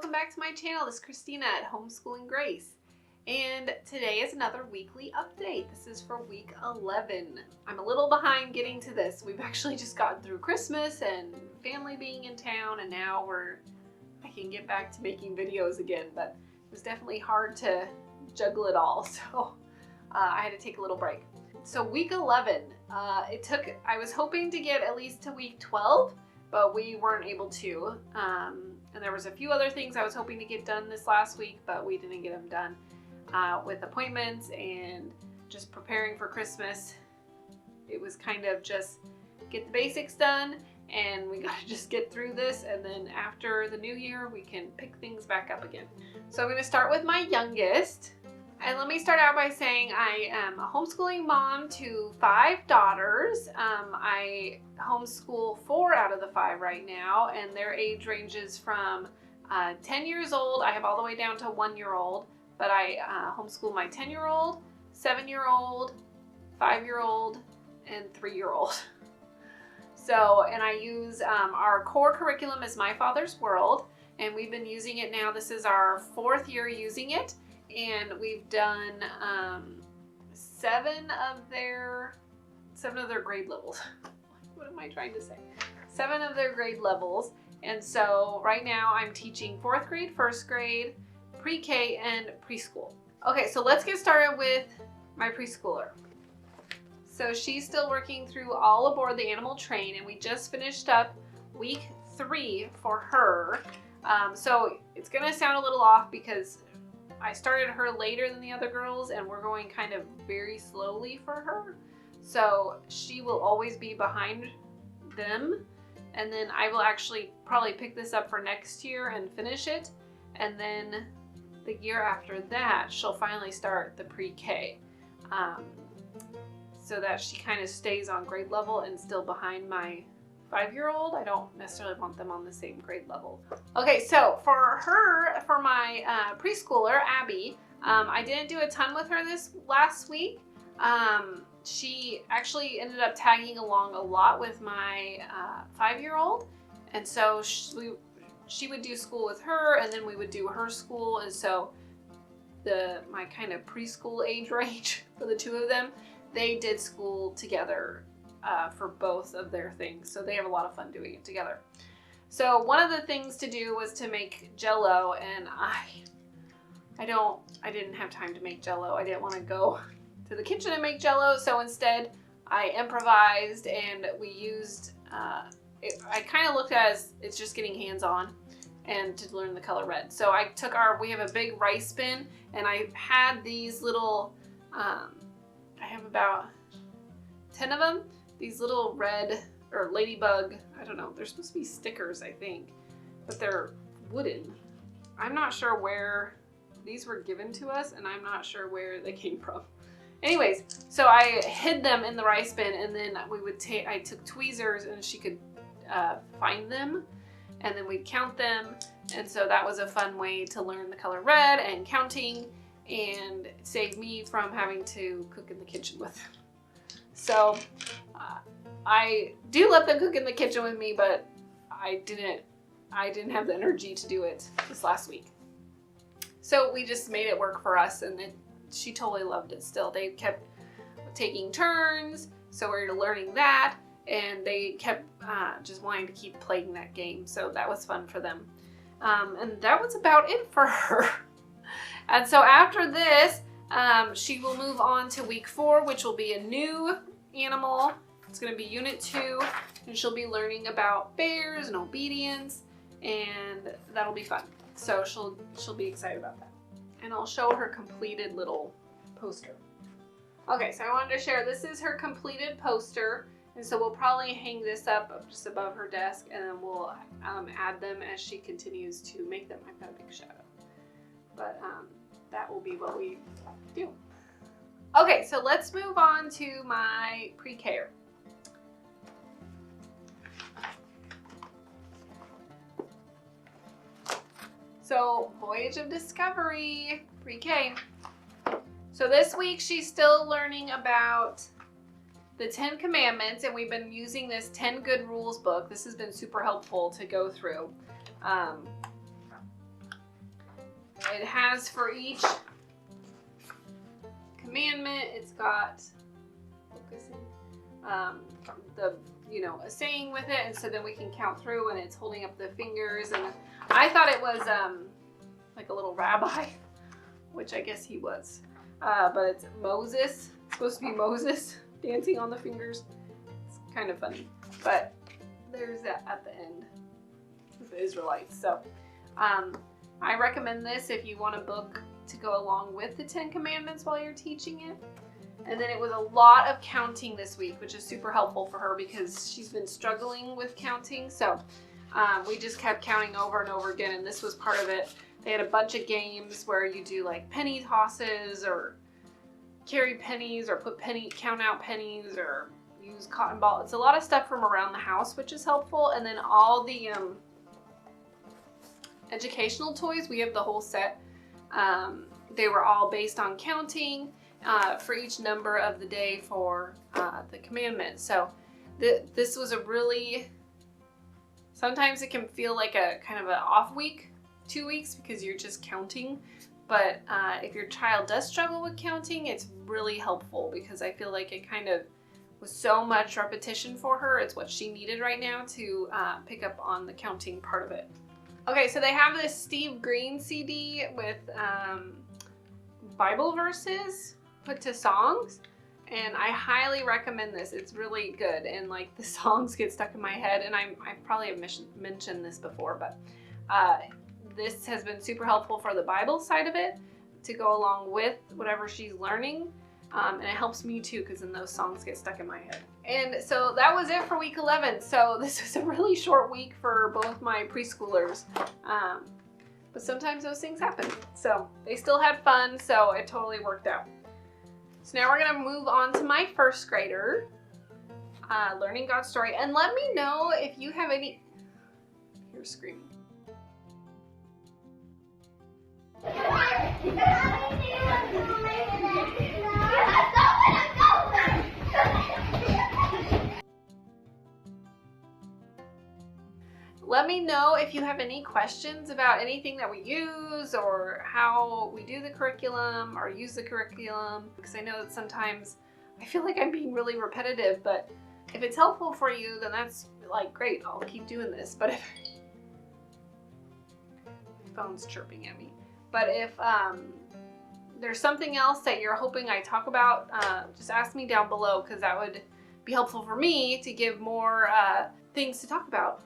welcome back to my channel. This is Christina at Homeschooling Grace. And today is another weekly update. This is for week 11. I'm a little behind getting to this. We've actually just gotten through Christmas and family being in town, and now I can get back to making videos again, but it was definitely hard to juggle it all, so I had to take a little break. So week 11, I was hoping to get at least to week 12, but we weren't able to. And there was a few other things I was hoping to get done this last week, but we didn't get them done with appointments and just preparing for Christmas. It was kind of just get the basics done, and we gotta just get through this, and then after the new year we can pick things back up again. So I'm gonna start with my youngest. And let me start out by saying I am a homeschooling mom to 5 daughters. I homeschool 4 out of the 5 right now, and their age ranges from 10 years old. I have all the way down to 1-year-old, but I homeschool my 10-year-old, 7-year-old, 5-year-old, and 3-year-old. So, and I use our core curriculum is My Father's World, and we've been using it now. This is our 4th year using it. And we've done 7 of their grade levels. What am I trying to say? 7 of their grade levels. And so right now I'm teaching 4th grade, 1st grade, pre-K, and preschool. Okay, so let's get started with my preschooler. So she's still working through All Aboard the Animal Train, and we just finished up week 3 for her. So it's gonna sound a little off because I started her later than the other girls, and we're going kind of very slowly for her. So she will always be behind them. And then I will actually probably pick this up for next year and finish it. And then the year after that, she'll finally start the pre-K. So that she kind of stays on grade level and still behind my 5-year-old. I don't necessarily want them on the same grade level. Okay, so for my preschooler, Abby, I didn't do a ton with her this last week. She actually ended up tagging along a lot with my 5-year-old. And so she would do school with her, and then we would do her school. And so my kind of preschool age range for the 2 of them, they did school together for both of their things. So they have a lot of fun doing it together. So one of the things to do was to make Jell-O, and I didn't have time to make Jell-O. I didn't want to go to the kitchen and make Jell-O, so instead I improvised, and we used, I kind of looked at it as it's just getting hands-on and to learn the color red. So I took we have a big rice bin, and I had these little, I have about 10 of them. These little red, or ladybug, I don't know, they're supposed to be stickers, I think, but they're wooden. I'm not sure where these were given to us, and I'm not sure where they came from. Anyways, so I hid them in the rice bin, and then I took tweezers, and she could find them, and then we'd count them. And so that was a fun way to learn the color red and counting, and save me from having to cook in the kitchen with them. So I do let them cook in the kitchen with me, but I didn't have the energy to do it this last week. So we just made it work for us, and she totally loved it still. They kept taking turns, so we were learning that, and they kept just wanting to keep playing that game. So that was fun for them. And that was about it for her. And so after this, she will move on to week 4, which will be a new animal. It's going to be unit 2, and she'll be learning about bears and obedience, and that'll be fun. So she'll be excited about that. And I'll show her completed little poster. Okay, so I wanted to share, this is her completed poster, and so we'll probably hang this up just above her desk, and then we'll add them as she continues to make them. I've got a big shadow, but that will be what we do. Okay, so let's move on to my pre-K-er. So, Voyage of Discovery, pre-K. So this week she's still learning about the 10 Commandments, and we've been using this 10 Good Rules book. This has been super helpful to go through. It has for each commandment, it's got focusing, a saying with it, and so then we can count through, and it's holding up the fingers. And I thought it was like a little rabbi, which I guess he was, but it's Moses. It's supposed to be Moses dancing on the fingers. It's kind of funny, but there's that at the end with the Israelites. So I recommend this if you want a book to go along with the 10 Commandments while you're teaching it. And then it was a lot of counting this week, which is super helpful for her because she's been struggling with counting. So we just kept counting over and over again, and this was part of it. They had a bunch of games where you do like penny tosses or carry pennies or count out pennies or use cotton ball. It's a lot of stuff from around the house, which is helpful. And then all the educational toys, we have the whole set. They were all based on counting for each number of the day for the commandment. So this was a really, sometimes it can feel like a kind of an off week, 2 weeks, because you're just counting. But if your child does struggle with counting, it's really helpful because I feel like it kind of was so much repetition for her. It's what she needed right now to pick up on the counting part of it. Okay, so they have this Steve Green CD with Bible verses put to songs, and I highly recommend this. It's really good, and like the songs get stuck in my head, and I probably have mentioned this before, but this has been super helpful for the Bible side of it to go along with whatever she's learning, and it helps me too because then those songs get stuck in my head. And so that was it for week 11. So this was a really short week for both my preschoolers, but sometimes those things happen. So they still had fun, so it totally worked out. So now we're gonna move on to my first grader, learning God's story. And let me know if you have any, you're screaming. Let me know if you have any questions about anything that we use or how we do the curriculum or use the curriculum, because I know that sometimes I feel like I'm being really repetitive, but if it's helpful for you, then that's like great. I'll keep doing this. But if my phone's chirping at me, but if there's something else that you're hoping I talk about, just ask me down below, because that would be helpful for me to give more things to talk about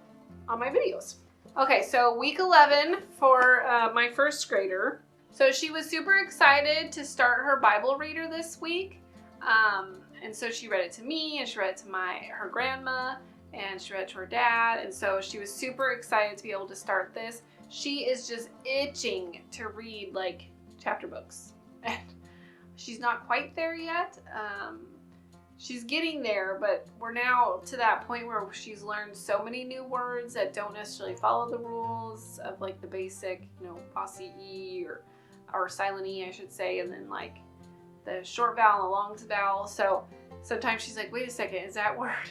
on my videos. Okay, so week 11 for my first grader. So she was super excited to start her Bible reader this week. And so she read it to me, and she read it to her grandma, and she read it to her dad. And so she was super excited to be able to start this. She is just itching to read like chapter books. And she's not quite there yet. She's getting there, but we're now to that point where she's learned so many new words that don't necessarily follow the rules of like the basic, Aussie E or silent E, I should say, and then like the short vowel and the long vowel. So sometimes she's like, wait a second, is that word?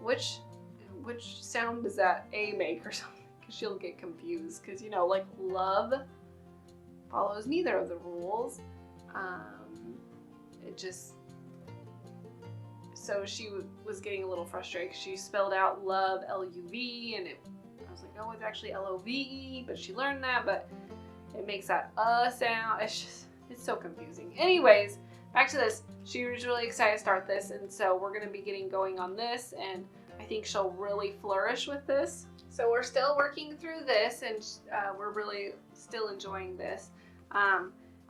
Which sound does that A make or something? Because she'll get confused because, like love follows neither of the rules. So she was getting a little frustrated because she spelled out love L-U-V, and I was like, oh, it's actually L-O-V-E, but she learned that, but it makes that sound. It's so confusing. Anyways, back to this. She was really excited to start this, and so we're going to be getting going on this, and I think she'll really flourish with this. So we're still working through this, and we're really still enjoying this.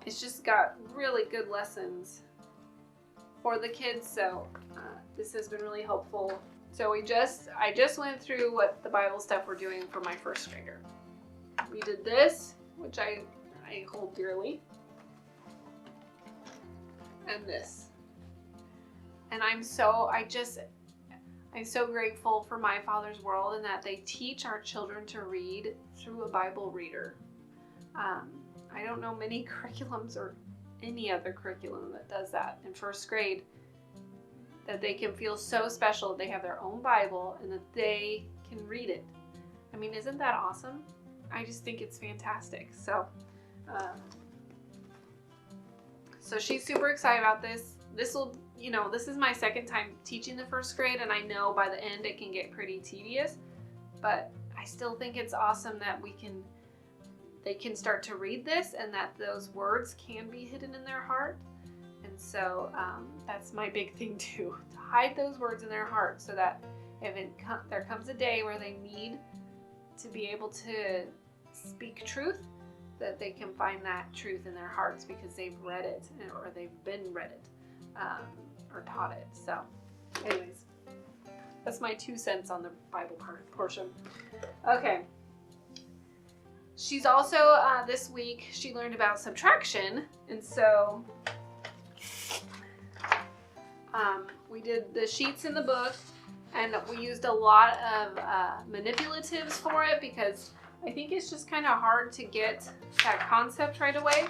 It's just got really good lessons for the kids, so this has been really helpful. So I just went through what the Bible stuff we're doing for my first grader. We did this, which I hold dearly, and this. And I'm so grateful for My Father's World and that they teach our children to read through a Bible reader. I don't know many curriculums or any other curriculum that does that in first grade, that they can feel so special that they have their own Bible and that they can read it. I mean, isn't that awesome? I just think it's fantastic. So, so she's super excited about this. This will, you know, this is my second time teaching the first grade, and I know by the end it can get pretty tedious, but I still think it's awesome that they can start to read this and that those words can be hidden in their heart. And so that's my big thing too, to hide those words in their heart so that if there comes a day where they need to be able to speak truth, that they can find that truth in their hearts because they've read it or they've been read it or taught it. So anyways, that's my 2 cents on the Bible portion. Okay. She's also, this week, she learned about subtraction, and so we did the sheets in the book, and we used a lot of manipulatives for it because I think it's just kind of hard to get that concept right away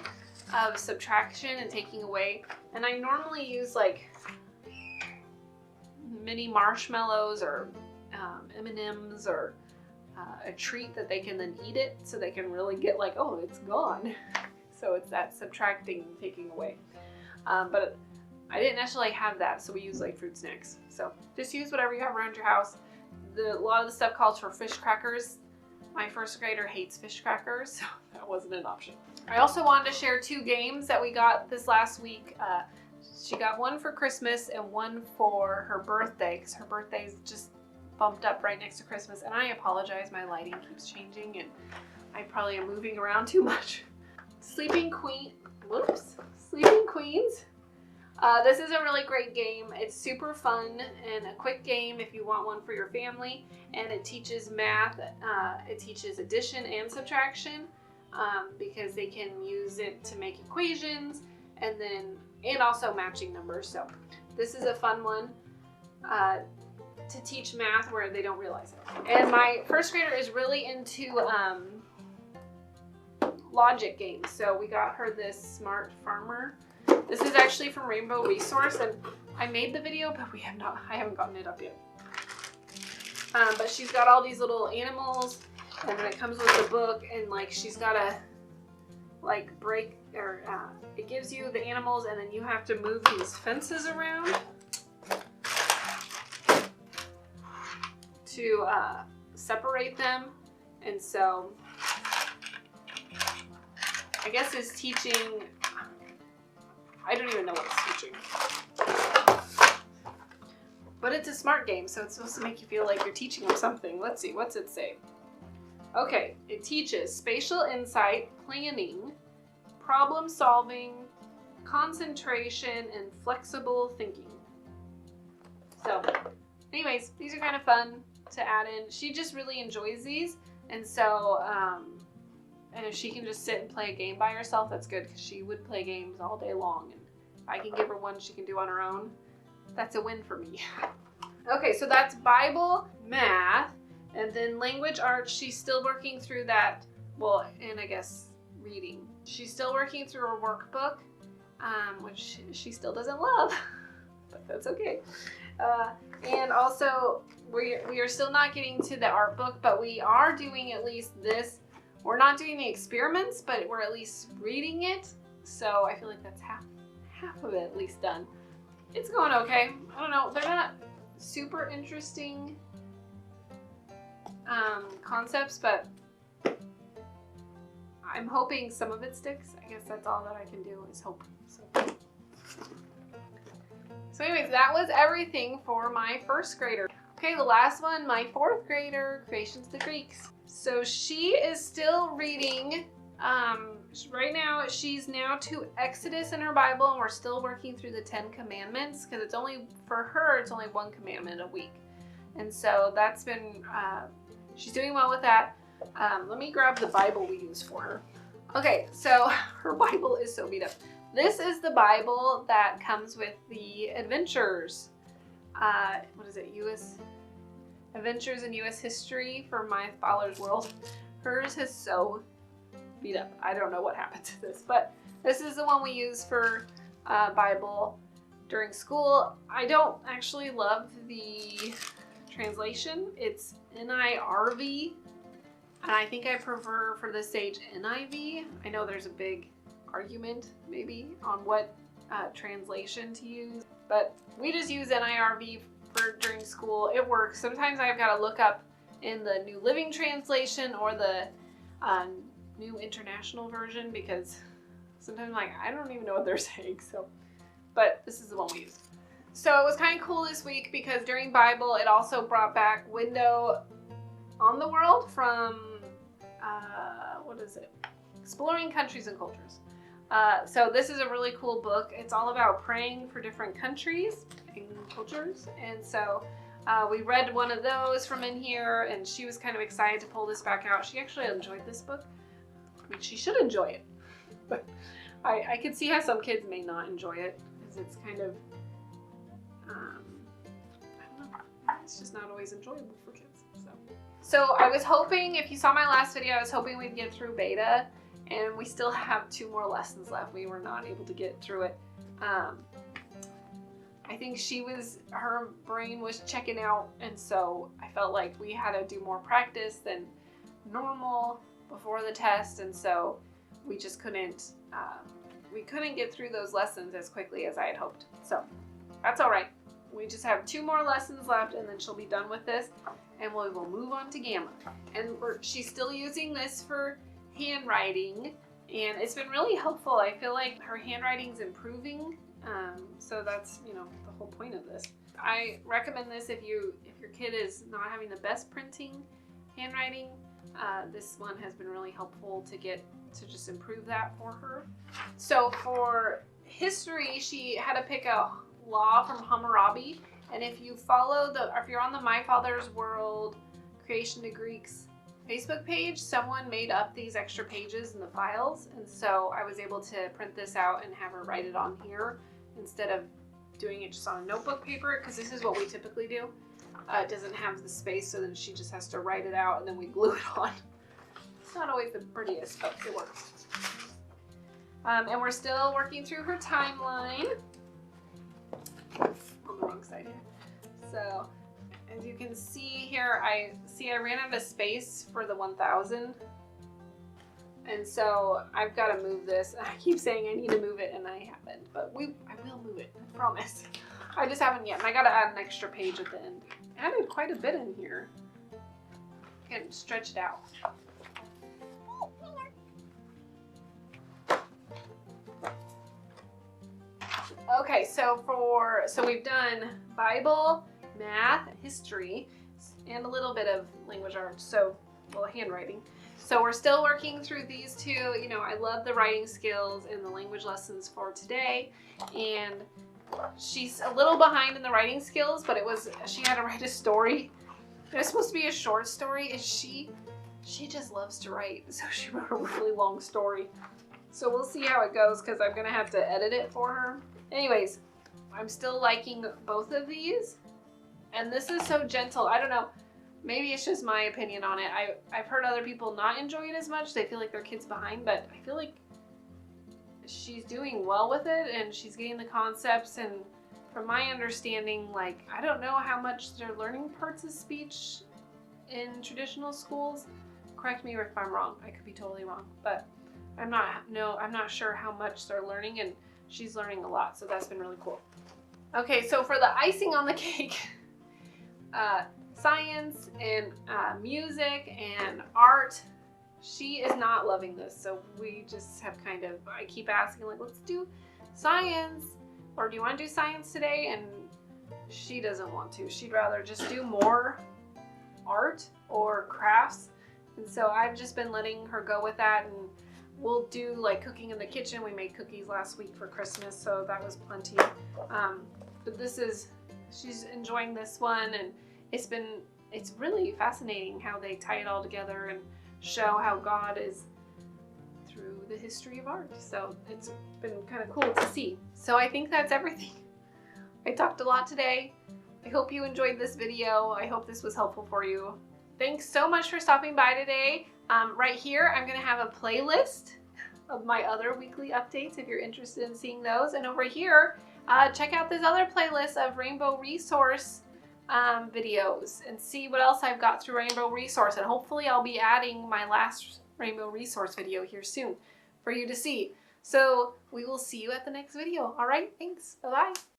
of subtraction and taking away. And I normally use like mini marshmallows or M&Ms or a treat that they can then eat it so they can really get like, oh, it's gone. So it's that subtracting and taking away. But I didn't actually have that, so we use like fruit snacks. So just use whatever you have around your house. A lot of the stuff calls for fish crackers. My first grader hates fish crackers, so that wasn't an option. I also wanted to share 2 games that we got this last week. She got one for Christmas and one for her birthday, because her birthday's just bumped up right next to Christmas. And I apologize, my lighting keeps changing and I probably am moving around too much. Sleeping Queens. This is a really great game. It's super fun and a quick game if you want one for your family. And it teaches math. It teaches addition and subtraction because they can use it to make equations and also matching numbers. So this is a fun one to teach math where they don't realize it. And my first grader is really into logic games. So we got her this Smart Farmer. This is actually from Rainbow Resource, and I made the video, but I haven't gotten it up yet. But she's got all these little animals, and then it comes with the book, and like she's got to like break, or it gives you the animals, and then you have to move these fences around to separate them. And so I guess it's teaching, I don't even know what it's teaching. But it's a smart game, so it's supposed to make you feel like you're teaching them something. Let's see, what's it say? Okay, it teaches spatial insight, planning, problem solving, concentration, and flexible thinking. So anyways, these are kind of fun to add in. She just really enjoys these, and so and if she can just sit and play a game by herself, that's good, because she would play games all day long, and if I can give her one she can do on her own, that's a win for me. Okay, so that's Bible, math, and then language arts. She's still working through that, well, and I guess reading. She's still working through her workbook, which she still doesn't love, but that's okay. And also, we are still not getting to the art book, but we are doing at least this. We're not doing the experiments, but we're at least reading it. So I feel like that's half of it at least done. It's going okay. I don't know. They're not super interesting concepts, but I'm hoping some of it sticks. I guess that's all that I can do is hope. So anyways, that was everything for my first grader. Okay, the last one, my fourth grader, Creations of the Greeks. So she is still reading. Right now, she's now to Exodus in her Bible, and we're still working through the 10 Commandments, because it's only, for her, it's only 1 commandment a week. And so that's been, she's doing well with that. Let me grab the Bible we use for her. Okay, so her Bible is so beat up. This is the Bible that comes with the adventures. What is it? Adventures in U.S. History for My Father's World. Hers is so beat up. I don't know what happened to this, but this is the one we use for Bible during school. I don't actually love the translation. It's NIRV. And I think I prefer for this age NIV. I know there's a big argument maybe on what translation to use, but we just use NIRV for during school. It works. Sometimes I've got to look up in the New Living Translation or the New International Version because sometimes I'm like, I don't even know what they're saying. So, but this is the one we use. So it was kind of cool this week because during Bible, it also brought back Window on the World from, what is it? Exploring Countries and Cultures. So this is a really cool book. It's all about praying for different countries and cultures. And so we read one of those from in here, and she was kind of excited to pull this back out. She actually enjoyed this book. I mean, she should enjoy it. But I could see how some kids may not enjoy it because it's kind of, I don't know, it's just not always enjoyable for kids. So I was hoping, if you saw my last video, I was hoping we'd get through beta, and we still have 2 more lessons left. We were not able to get through it. I think her brain was checking out, and so I felt like we had to do more practice than normal before the test, and so we just couldn't get through those lessons as quickly as I had hoped. So that's all right. We just have 2 more lessons left, and then she'll be done with this, and we will move on to Gamma. And she's still using this for handwriting, and it's been really helpful. I feel like her handwriting's improving, so that's, you know, the whole point of this. I recommend this if your kid is not having the best printing handwriting. This one has been really helpful to just improve that for her. So for history, she had to pick a law from Hammurabi, and if you're on the My Father's World Creation to Greeks Facebook page, someone made up these extra pages in the files, and so I was able to print this out and have her write it on here instead of doing it just on a notebook paper, because this is what we typically do. It doesn't have the space, so then she just has to write it out and then we glue it on. It's not always the prettiest, but it works. And we're still working through her timeline. On the wrong side here. So as you can see here, I ran out of space for the 1000, and so I've got to move this. I keep saying I need to move it, and I haven't, but I will move it, I promise. I just haven't yet, and I got to add an extra page at the end. I added quite a bit in here. I can stretch it out. Okay, so we've done Bible, math, history, and a little bit of language arts, handwriting. So we're still working through these 2. You know, I love the writing skills and the language lessons for today, and she's a little behind in the writing skills, but she had to write a story. It was supposed to be a short story, and she just loves to write, so she wrote a really long story. So we'll see how it goes, because I'm going to have to edit it for her. Anyways, I'm still liking both of these, and this is so gentle. I don't know, maybe it's just my opinion on it. I've heard other people not enjoy it as much. They feel like their kid's behind, but I feel like she's doing well with it, and she's getting the concepts, and from my understanding, like, I don't know how much they're learning parts of speech in traditional schools. Correct me if I'm wrong. I could be totally wrong, but I'm not sure how much they're learning, and she's learning a lot, so that's been really cool. Okay, so for the icing on the cake, science and music and art, she is not loving this, so we just have I keep asking, like, let's do science, or do you want to do science today? And she doesn't want to. She'd rather just do more art or crafts, and so I've just been letting her go with that, and we'll do like cooking in the kitchen. We made cookies last week for Christmas, so that was plenty. But she's enjoying this one, and it's really fascinating how they tie it all together and show how God is through the history of art. So it's been kind of cool to see. So I think that's everything. I talked a lot today. I hope you enjoyed this video. I hope this was helpful for you. Thanks so much for stopping by today. Right here, I'm going to have a playlist of my other weekly updates if you're interested in seeing those. And over here, check out this other playlist of Rainbow Resource videos and see what else I've got through Rainbow Resource. And hopefully I'll be adding my last Rainbow Resource video here soon for you to see. So we will see you at the next video. All right, thanks. Bye-bye.